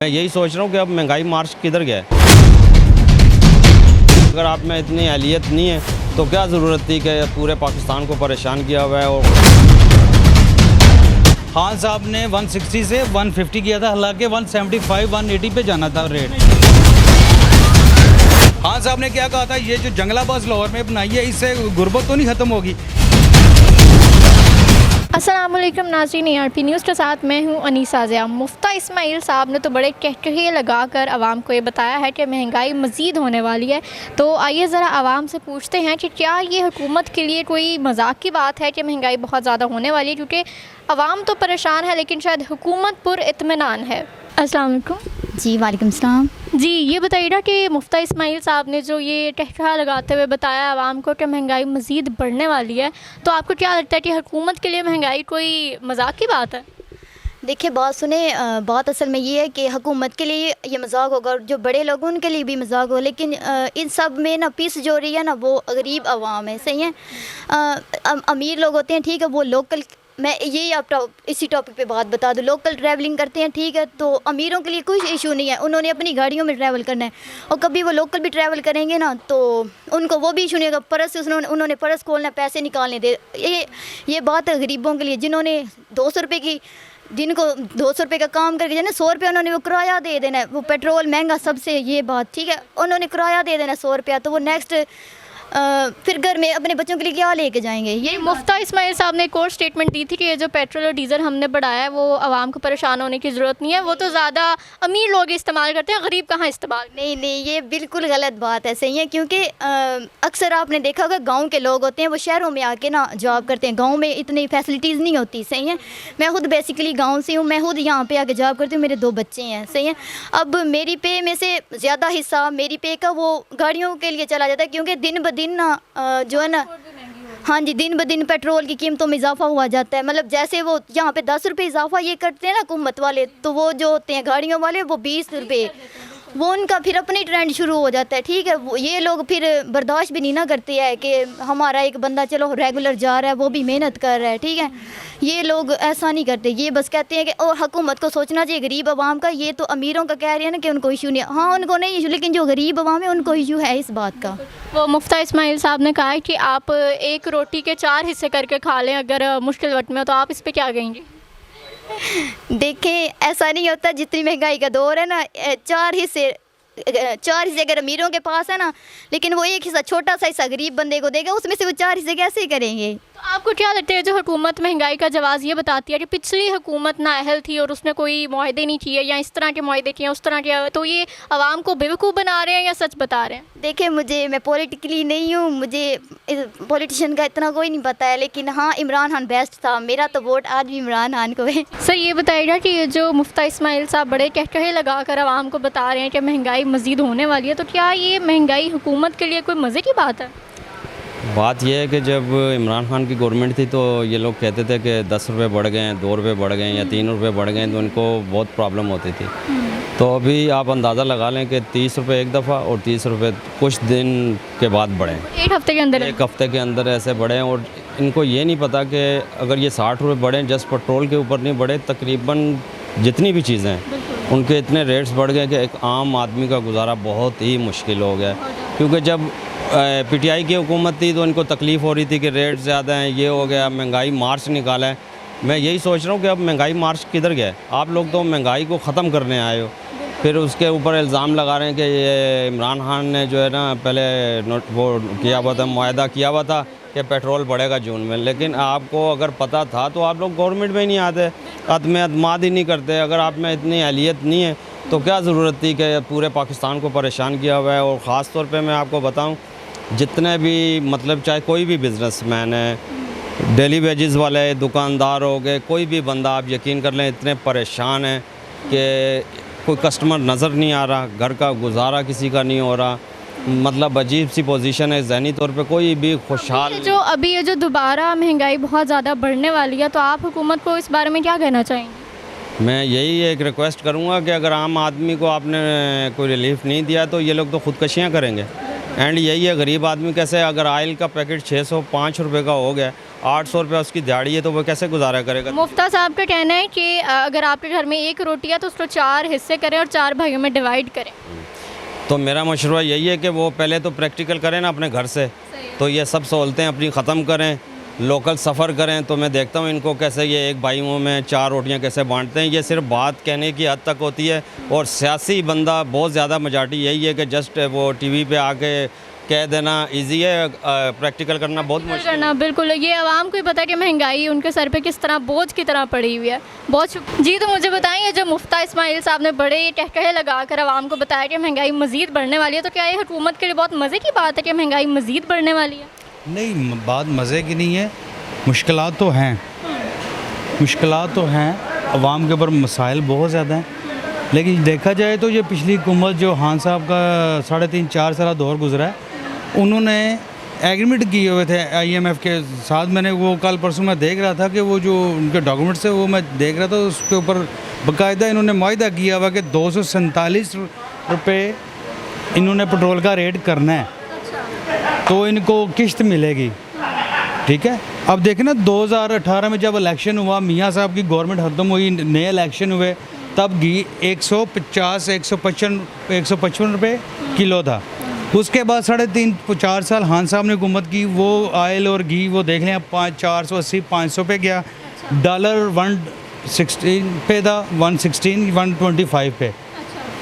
मैं यही सोच रहा हूँ कि अब महंगाई मार्च किधर गया है। अगर आप में इतनी अहलियत नहीं है तो क्या ज़रूरत थी कि पूरे पाकिस्तान को परेशान किया हुआ है। और खान साहब ने 160 से 150 किया था, हालांकि 175 180 पे जाना था रेट। खान साहब ने क्या कहा था, ये जो जंगलाबाज लाहौर में बनाई है इससे गुर्बत तो नहीं ख़त्म होगी। अस्सलामुअलैकुम नाज़रीन, ARP न्यूज़ के साथ मैं हूं अनीसा ज़िया। मुफ्ता इस्माइल साहब ने तो बड़े कहकहे लगाकर आवाम को ये बताया है कि महंगाई मज़ीद होने वाली है। तो आइए ज़रा आवाम से पूछते हैं कि क्या ये हुकूमत के लिए कोई मजाक की बात है कि महंगाई बहुत ज़्यादा होने वाली है, क्योंकि आवाम तो परेशान है लेकिन शायद हुकूमत पुरइत्मीनान है। अस्सलाम वालेकुम। जी वालेकुम सलाम। जी, ये बताइए ना कि मुफ्ता इस्माइल साहब ने जो ये कहकहा लगाते हुए बताया आवाम को कि महंगाई मज़ीद बढ़ने वाली है, तो आपको क्या लगता है कि हुकूमत के लिए महंगाई कोई मजाक की बात है? देखिए बात सुने, बात असल में ये है कि हुकूमत के लिए ये मजाक होगा और जो बड़े लोग उनके लिए भी मजाक हो, लेकिन इन सब में ना पीस जो रही है ना वो गरीब आवाम है। सही है, अमीर लोग होते हैं, ठीक है, वो लोकल, मैं यही आप इसी टॉपिक पे बात बता दूं, लोकल ट्रैवलिंग करते हैं, ठीक है, तो अमीरों के लिए कोई इशू नहीं है, उन्होंने अपनी गाड़ियों में ट्रैवल करना है। और कभी वो लोकल भी ट्रैवल करेंगे ना तो उनको वो भी इशू नहीं होगा। पर्स से उन्होंने पर्स खोलना, पैसे निकालने दे, ये बात है गरीबों के लिए, जिन्होंने 200 रुपये की दिन को 200 रुपये का काम करके जो है ना 100 रुपया उन्होंने वो किराया दे देना है। वो पेट्रोल महंगा सबसे, ये बात ठीक है, उन्होंने किराया दे देना 100 रुपया, तो वो नेक्स्ट फिर घर में अपने बच्चों के लिए क्या लेके जाएंगे। ये मुफ्ता इस्माइल साहब ने एक और स्टेटमेंट दी थी कि ये जो पेट्रोल और डीज़ल हमने बढ़ाया है वो आवाम को परेशान होने की ज़रूरत नहीं है, वो तो ज़्यादा अमीर लोग इस्तेमाल करते हैं, गरीब कहाँ इस्तेमाल। नहीं, ये बिल्कुल गलत बात है। सही है, क्योंकि अक्सर आपने देखा होगा गांव के लोग होते हैं वो शहरों में आके ना जॉब करते हैं, गांव में इतनी फैसिलिटीज़ नहीं होती। सही है, मैं खुद बेसिकली गाँव से हूँ, मैं खुद यहाँ पे आके जॉब करती हूँ, मेरे 2 बच्चे हैं। सही है, अब मेरी पे में से ज़्यादा हिस्सा मेरी पे का वो गाड़ियों के लिए चला जाता है, क्योंकि दिन ब दिन ना जो है ना, हाँ जी, दिन ब दिन पेट्रोल की कीमतों में इजाफा हुआ जाता है। मतलब जैसे वो यहाँ पे 10 रुपये इजाफा ये करते हैं ना हुकूमत वाले, तो वो जो होते हैं गाड़ियों वाले वो 20 रुपये, वो उनका फिर अपनी ट्रेंड शुरू हो जाता है। ठीक है, वो ये लोग फिर बर्दाश्त भी नहीं ना करते हैं कि हमारा एक बंदा चलो रेगुलर जा रहा है, वो भी मेहनत कर रहा है। ठीक है, ये लोग ऐसा नहीं करते, ये बस कहते हैं कि और हुकूमत को सोचना चाहिए गरीब आवाम का। ये तो अमीरों का कह रही है ना कि उनको इशू नहीं है, हाँ उनको नहीं इशू, लेकिन जो गरीब आवाम है उनको इशू है इस बात का। वो मुफ्ता इस्माइल साहब ने कहा है कि आप एक रोटी के 4 हिस्से करके खा लें अगर मुश्किल वक्त में हो, तो आप इस पर क्या कहेंगे? देखें, ऐसा नहीं होता, जितनी महंगाई का दौर है ना, 4 हिस्से अगर अमीरों के पास है ना, लेकिन वो एक हिस्सा, छोटा सा हिस्सा गरीब बंदे को देगा, उसमें से वो 4 हिस्से कैसे करेंगे। तो आपको क्या लगता है जो हुकूमत महंगाई का जवाब ये बताती है कि पिछली हुकूमत नाअहल थी और उसने कोई मुआहदे नहीं किए, या इस तरह के मुआहदे किए उस तरह के, तो ये आवाम को बेवकूफ़ बना रहे हैं या सच बता रहे हैं? देखिए, मैं पॉलिटिकली नहीं हूँ, मुझे पॉलिटिशियन का इतना कोई नहीं पता है, लेकिन हाँ इमरान खान बेस्ट था, मेरा तो वोट आज भी इमरान खान को है। सर ये बताइएगा कि ये जो मुफ्ता इस्माइल साहब बड़े कहकहे लगाकर आवाम को बता रहे हैं कि महंगाई मज़ीद होने वाली है, तो क्या ये महंगाई हुकूमत के लिए कोई मज़े की बात है? बात यह है कि जब इमरान खान की गवर्नमेंट थी तो ये लोग कहते थे कि 10 रुपये बढ़ गए हैं, 2 रुपये बढ़ गए हैं या 3 रुपये बढ़ गए हैं, तो उनको बहुत प्रॉब्लम होती थी। तो अभी आप अंदाज़ा लगा लें कि 30 रुपये एक दफ़ा और 30 रुपये कुछ दिन के बाद बढ़े, एक हफ्ते के अंदर, एक हफ्ते के अंदर ऐसे बढ़े हैं। और इनको ये नहीं पता कि अगर ये 60 रुपये बढ़े, जस्ट पेट्रोल के ऊपर नहीं बढ़े, तकरीबन जितनी भी चीज़ें हैं उनके इतने रेट्स बढ़ गए कि एक आम आदमी का गुजारा बहुत ही मुश्किल हो गया। क्योंकि जब PTI की हुकूमत थी तो इनको तकलीफ़ हो रही थी कि रेट ज़्यादा हैं, ये हो गया, महंगाई मार्च निकाला है। मैं यही सोच रहा हूँ कि अब महंगाई मार्च किधर गया है। आप लोग तो महंगाई को ख़त्म करने आए हो, फिर उसके ऊपर इल्ज़ाम लगा रहे हैं कि ये इमरान खान ने जो है ना पहले वो किया हुआ था, मुआहदा किया हुआ था कि पेट्रोल बढ़ेगा जून में, लेकिन आपको अगर पता था तो आप लोग गवर्नमेंट में ही नहीं आते, अतमाद ही नहीं करते। अगर आप में इतनी अहलियत नहीं है तो क्या ज़रूरत थी कि पूरे पाकिस्तान को परेशान किया हुआ है। और ख़ास तौर पे मैं आपको बताऊं, जितने भी मतलब चाहे कोई भी बिज़नेसमैन है, डेली वेजेस वाले दुकानदार हो गए, कोई भी बंदा, आप यकीन कर लें इतने परेशान हैं कि कोई कस्टमर नज़र नहीं आ रहा, घर का गुजारा किसी का नहीं हो रहा। मतलब अजीब सी पोजीशन है, ज़हनी तौर पे कोई भी खुशहाल। ये जो दोबारा महंगाई बहुत ज़्यादा बढ़ने वाली है, तो आप हुकूमत को इस बारे में क्या कहना चाहेंगे? मैं यही एक रिक्वेस्ट करूँगा कि अगर आम आदमी को आपने कोई रिलीफ नहीं दिया तो ये लोग तो ख़ुदकशियाँ करेंगे। एंड यही है, गरीब आदमी कैसे, अगर ऑयल का पैकेट 605 रुपये का हो गया 800 रुपया उसकी दिहाड़ी है, तो वो कैसे गुजारा करेगा? मुफ्ता साहब का कहना है कि अगर आपके घर में एक रोटी है तो उसको 4 हिस्से करें और 4 भाइयों में डिवाइड करें। तो मेरा मशवरा यही है कि वो पहले तो प्रैक्टिकल करें ना अपने घर से, तो ये सब सहूलतें अपनी ख़त्म करें, लोकल सफ़र करें। तो मैं देखता हूँ इनको कैसे ये एक भाइयों में 4 रोटियाँ कैसे बांटते हैं। ये सिर्फ बात कहने की हद तक होती है, और सियासी बंदा बहुत ज़्यादा मेजॉरिटी यही है कि जस्ट वो टीवी पे आके कह देना इजी है, प्रैक्टिकल करना बहुत मुश्किल करना बिल्कुल। ये आवाम को ही पता है कि महंगाई उनके सर पे किस तरह बोझ की तरह पड़ी हुई है। बहुत जी, तो मुझे बताइए, जो मुफ्ता इस्माइल साहब ने बड़े कहकहे लगा कर आवाम को बताया कि महंगाई मज़ीद बढ़ने वाली है, तो क्या ये हुकूमत के लिए बहुत मज़े की बात है कि महंगाई मज़ीद बढ़ने वाली है? नहीं, बात मज़े की नहीं है, मुश्किलात तो हैं, मुश्किलात तो हैं, अवाम के ऊपर मसाइल बहुत ज़्यादा हैं। लेकिन देखा जाए तो ये पिछली हुकूमत जो खान साहब का 3.5-4 साल दौर गुजरा है, उन्होंने एग्रीमेंट किए हुए थे IMF के साथ। मैंने वो कल परसों मैं देख रहा था कि वो जो उनके डॉक्यूमेंट्स है वो मैं देख रहा था, उसके ऊपर बाकायदा इन्होंने मुआहदा किया हुआ कि 247 रुपये इन्होंने पेट्रोल का रेट करना है, तो इनको किश्त मिलेगी। ठीक है, अब देखें ना 2018 में जब इलेक्शन हुआ, मियाँ साहब की गवर्नमेंट ख़त्म हुई, नए इलेक्शन हुए, तब घी 150-155 रुपये किलो था। उसके बाद 3.5-4 साल खान साहब ने हुकूमत की, वो ऑयल और घी वो देख लें 480-500 पे गया। डॉलर 116 पे था, 116, 125 पे।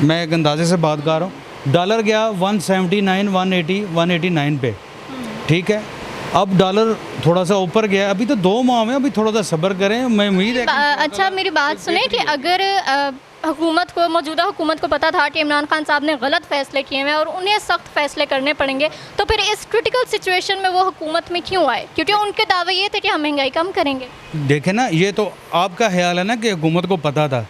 मैं एक अंदाजे से बात कर रहा हूँ। डॉलर गया 179, 180, 189 पे। ठीक है, अब डॉलर थोड़ा सा ऊपर गया। अभी तो 2 माह में, अभी थोड़ा सा सब्र करें, मैं उम्मीद है। अच्छा, मेरी बात सुने कि अगर हुकूमत को, मौजूदा हुकूमत को पता था कि इमरान खान साहब ने गलत फ़ैसले किए हैं और उन्हें सख्त फ़ैसले करने पड़ेंगे, तो फिर इस क्रिटिकल सिचुएशन में वो हुकूमत में क्यों आए? क्योंकि उनके दावे ये थे कि हम महंगाई कम करेंगे। देखें ना, ये तो आपका ख्याल है ना कि हुकूमत को पता था,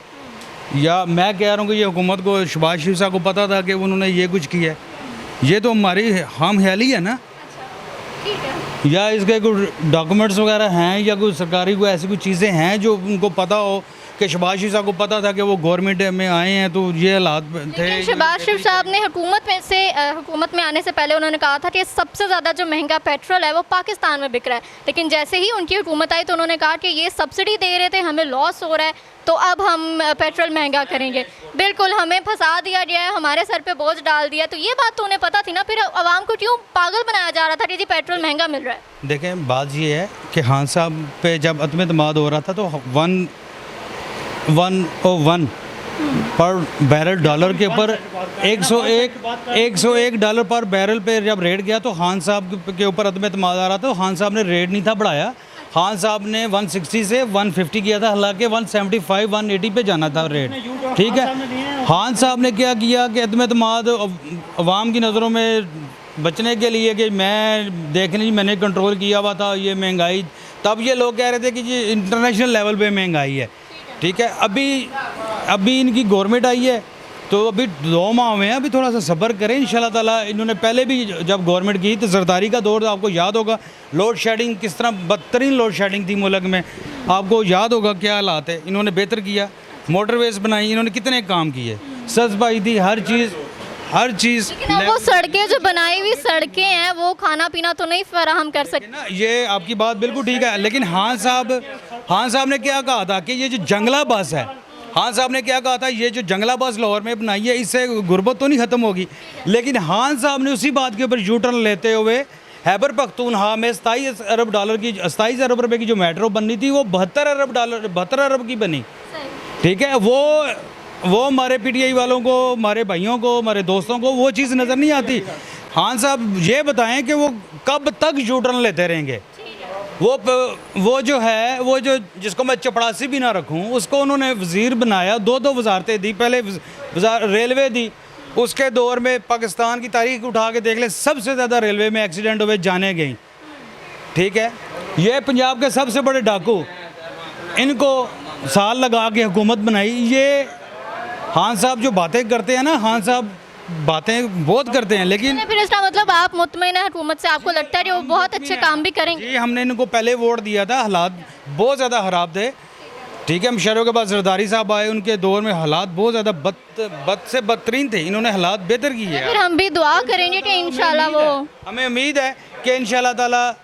या मैं कह रहा हूँ कि ये हुकूमत को, शहबाज शरीफ साहब को पता था कि उन्होंने ये कुछ किया है? ये तो हमारी हम ख्याली है ना, या इसके कोई डॉक्यूमेंट्स वगैरह हैं, या कोई सरकारी कोई ऐसी कोई चीज़ें हैं जो उनको पता हो कि शहबाज शरीफ साहब को पता था कि वो गवर्नमेंट में आए हैं तो ये हालात थे। शहबाज शरीफ साहब ने हुकूमत में आने से पहले उन्होंने कहा था कि सबसे ज़्यादा जो महंगा पेट्रोल है वो पाकिस्तान में बिक रहा है, लेकिन जैसे ही उनकी हुकूमत आई तो उन्होंने कहा कि ये सब्सिडी दे रहे थे, हमें लॉस हो रहा है, तो अब हम पेट्रोल महंगा करेंगे। बिल्कुल, हमें फंसा दिया गया है, हमारे सर पे बोझ डाल दिया। तो ये बात तो उन्हें पता थी ना, फिर आवाम को क्यों पागल बनाया जा रहा था कि जी पेट्रोल महंगा मिल रहा है? देखें, बात ये है कि खान साहब पे जब अदम एतमाद हो रहा था तो 101 पर बैरल डॉलर के ऊपर 101 डॉलर पर बैरल पे जब रेट गया तो खान साहब के ऊपर अदम एतमाद आ रहा था। तो खान साहब ने रेट नहीं था बढ़ाया, खान साहब ने 160 से 150 किया था, हालांकि 175, 180 पे जाना था रेट। ठीक है, खान साहब ने क्या किया कि अदम एतमाद अवाम की नज़रों में बचने के लिए कि मैं देखने मैंने कंट्रोल किया हुआ था ये महंगाई, तब ये लोग कह रहे थे कि ये इंटरनेशनल लेवल पे महंगाई है। ठीक है, अभी इनकी गवर्नमेंट आई है तो अभी 2 माह में, अभी थोड़ा सा सब्र करें इंशाल्लाह ताला। इन्होंने पहले भी जब गवर्नमेंट की तो जरदारी का दौर आपको याद होगा, लोड शेडिंग किस तरह बदतरीन लोड शेडिंग थी मुल्क में, आपको याद होगा क्या हालात है। इन्होंने बेहतर किया, मोटरवेज बनाई, इन्होंने कितने काम किए, सस्पाई थी, हर चीज़। लेकिन वो सड़कें जो बनाई हुई सड़कें हैं वो खाना पीना तो नहीं फराहम कर सकते ना। ये आपकी बात बिल्कुल ठीक है, लेकिन खान साहब ने क्या कहा था कि ये जो जंगला बस है, खान साहब ने क्या कहा था, ये जो जंगला बस लाहौर में बनाई है इससे गुर्बत तो नहीं ख़त्म होगी। लेकिन खान साहब ने उसी बात के ऊपर यू टर्न लेते हुए खैबर पख्तूनख्वा में 27 अरब रुपए की जो मेट्रो बननी थी वो 72 अरब की बनी। ठीक है, वो हमारे PTI वालों को, हमारे भाइयों को, हमारे दोस्तों को वो चीज़ नज़र नहीं आती। खान साहब ये बताएं कि वो कब तक यू टर्न लेते रहेंगे। वो जो है, वो जो जिसको मैं चपड़ासी भी ना रखूं, उसको उन्होंने वज़ीर बनाया, 2 वजारतें दी, पहले रेलवे दी, उसके दौर में पाकिस्तान की तारीख उठा के देख ले, सबसे ज़्यादा रेलवे में एक्सीडेंट हुए जाने गई। ठीक है, ये पंजाब के सबसे बड़े डाकू, इनको साल लगा के हुकूमत बनाई। ये खान साहब जो बातें करते हैं ना, खान साहब बातें बहुत करते हैं, लेकिन फिर इसका मतलब आप मुतमईन हैं हुकूमत से, आपको लगता है कि वो बहुत अच्छे काम भी करेंगे? जी, हमने इनको पहले वोट दिया था, हालात बहुत ज़्यादा ख़राब थे। ठीक है, मुशर्रफ के बाद जरदारी साहब आए, उनके दौर में हालात बहुत ज़्यादा बद से बदतरीन थे, इन्होंने हालात बेहतर किए। फिर हम भी दुआ करेंगे कि इंशाल्लाह वो, हमें उम्मीद है कि इंशाल्लाह ताला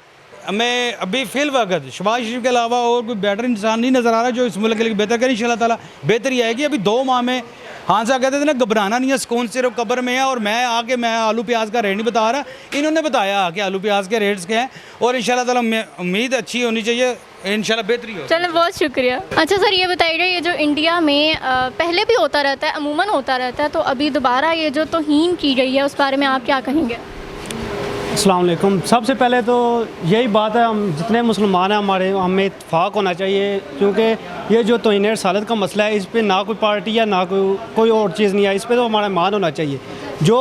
हमें अभी फिल वक्त शहबाज शरीफ के अलावा और कोई बेटर इंसान नहीं नज़र आ रहा जो इस मुल्क के लिए बेहतर करे। इंशाल्लाह ताला बेहतरी आएगी। अभी 2 माह में हाँ साहब कहते थे ना घबराना नहीं है, सुकून सिर्फ कब्र में है। और मैं आलू प्याज का रेट नहीं बता रहा, इन्होंने बताया कि आलू प्याज के रेट्स क्या हैं और इंशाल्लाह ताला उम्मीद अच्छी होनी चाहिए, इंशाल्लाह बेहतरी हो। चलो बहुत शुक्रिया। अच्छा सर ये बताइए, ये जो इंडिया में पहले भी होता रहता है, अमूमन होता रहता है, तो अभी दोबारा ये जो तौहीन की गई है उस बारे में आप क्या कहेंगे? अस्सलाम वालेकुम। सबसे पहले तो यही बात है, हम जितने मुसलमान हैं हमें इत्तेफाक होना चाहिए, क्योंकि ये जो तौहीन रसालत का मसला है इस पे ना कोई पार्टी या ना कोई और चीज़ नहीं है, इस पे तो हमारा ईमान होना चाहिए। जो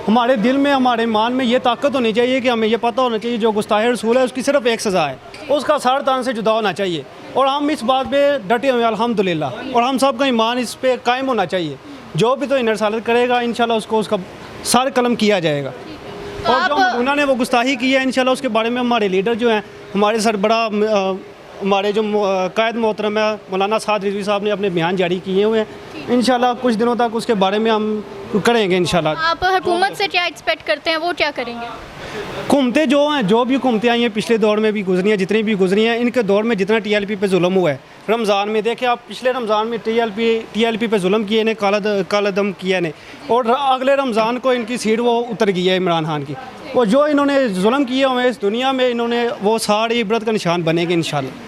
हमारे दिल में हमारे ईमान में ये ताकत होनी चाहिए कि हमें ये पता होना चाहिए जो गुस्ताख़ रसूल है उसकी सिर्फ एक सज़ा है, उसका सारे तान से जुदा होना चाहिए। और हम इस बात पर डटे हुए अल्हम्दुलिल्लाह, और हम सब का ईमान इस पर कायम होना चाहिए। जो भी तौहीन रसालत करेगा इंशाल्लाह उसका सारे कलम किया जाएगा। और जो उन्होंने वो गुस्ताही की है इंशाल्लाह उसके बारे में हमारे लीडर जो हैं, हमारे सरबड़ा हमारे जो कायद मोहतरम है मौलाना साद रिजवी साहब ने अपने बयान जारी किए हुए हैं। इंशाल्लाह कुछ दिनों तक उसके बारे में हम करेंगे इंशाल्लाह। आप हुकूमत से क्या एक्सपेक्ट करते हैं, वो क्या करेंगे? हुकूमतें जो हैं, जो भी हुकूमतें आई हैं पिछले दौर में भी गुजरी हैं, जितनी भी गुजरी हैं, इनके दौर में जितना TLP पे जुल्म हुआ है, रमज़ान में देखें आप, पिछले रमज़ान में TLP पे जुल्म किए ने, काला दम किया ने, और अगले रमज़ान को इनकी सीट वो उतर गई है इमरान खान की। और जो इन्होंने जुल्म किए हुए हैं इस दुनिया में, इन्होंने वो सारी इबरत का निशान बनेंगे इंशाल्लाह।